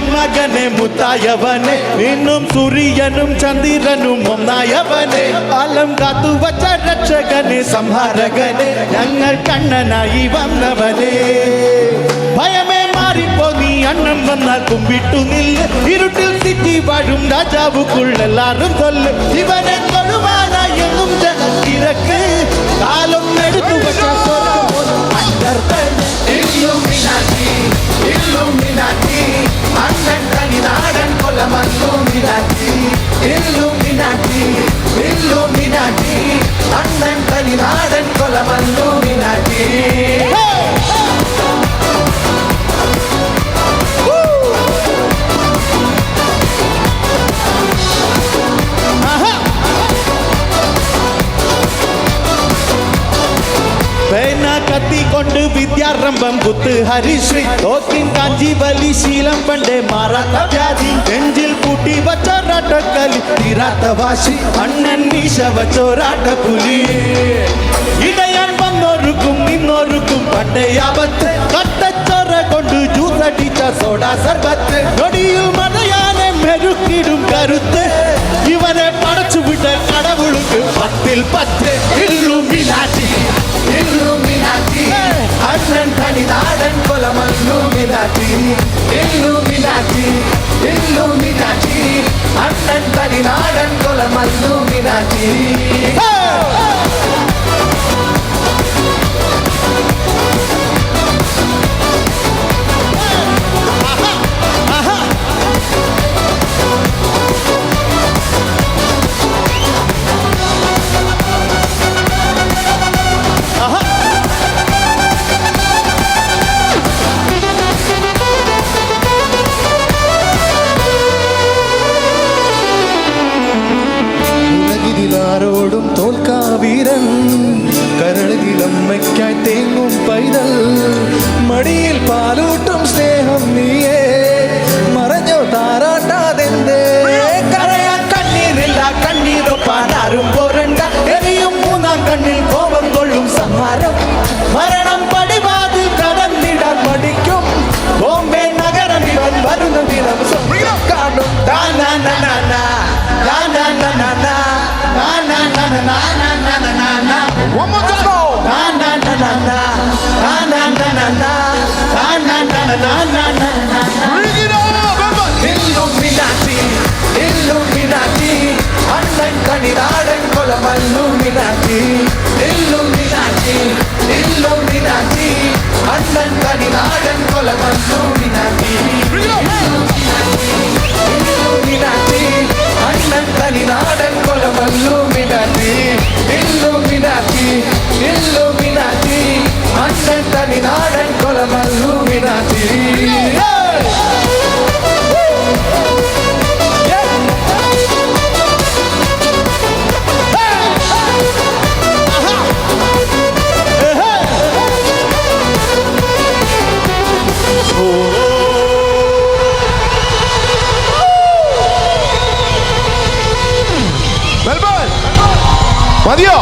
പൊന്മകനെ മുത്തായവനെ ഇന്നും സൂര്യനും ചന്ദ്രനും ഒന്നായവനെ കാലം കാത്തുവച്ച രക്ഷകനെ സംഹാരകനെ ഞങ്ങൾ കണ്ണനായി വന്നവനെ ഭയമേ മാറിപ്പോ നീ അണ്ണൻ വന്നാൽ കുമ്പിട്ടു നില്ല് ഇരുട്ടിൽ സിറ്റി വാഴും രാജാവുക്കുള്ളെല്ലാരും കൊല്ല് ഇവനെ തൊഴുവാനായി എന്നും ജനത്തിരക്ക് കാലം എടുത്തു വച്ച Illuminati, അണ്ണൻ തനിനാടൻ കൊലമല്ലുമിനാറ്റി Illuminati, Illuminati, അണ്ണൻ തനിനാടൻ കൊലമല്ലുമിനാറ്റി കത്തിക്കൊണ്ട് വിദ്യാരംഭം കുത്ത് ഹരിശ്രീ തോക്കിൻ കാഞ്ചി വലി ശീലം പണ്ടേ മാറാത്ത വ്യാധി നെഞ്ചിൽ കൂട്ടി വച്ചോരാട്ടക്കലി തീരാത്ത വാശി അണ്ണൻ മീശ വച്ചോരാട്ട പുലി ഇടയാൻ വന്നോർക്കും നിന്നോർക്കും പണ്ടേ ആപത്ത് കട്ടച്ചോറ കൊണ്ട് ജ്യൂസ് അടിച്ച സോഡാ സർബത്ത് നൊടിയിൽ മതയാനെ മെരുക്കിടും കരുത്ത് ഇവനെ പടച്ചുവിട്ട കടവുളുക്ക് 10-10 Illuminati, Illuminati, അണ്ണൻ തനിനാടൻ കൊലമല്ലുമിനാറ്റി Illuminati, Illuminati, അണ്ണൻ തനിനാടൻ കൊലമല്ലുമിനാറ്റി ോടും തോൽക്കാവീരൻ കരളിലമ്മയ്ക്കായി തേങ്ങും പൈതൽ മടിയിൽ പാലൂട്ടും സ്നേഹം നീയേ മറഞ്ഞോ താരാട്ടാതെന്തേ കരയാൻ കണ്ണീരില്ല കണ്ണീരൊപ്പാനാരും പോരണ്ട എരിയും മൂന്നാം കണ്ണിൽ കോപം കൊള്ളും സംഹാരം മരണം പടിവാതിൽ കടന്നിടാൻ മടിക്കും ബോംബെ നഗരം ഇവൻ വരുന്ന ദിവസം കാണും One more time, go! Bring it on, everybody! Illuminati, Illuminati, Annan തനിനാടൻ കൊലമല്ലുമിനാറ്റി Illuminati, Illuminati, Annan തനിനാടൻ കൊലമല്ലുമിനാറ്റി Illuminati, Annan തനിനാടൻ കൊലമല്ലുമിനാറ്റി Illuminati, Illuminati, അണ്ണൻ തനിനാടൻ കൊലമല്ലുമിനാറ്റി മതിയോ?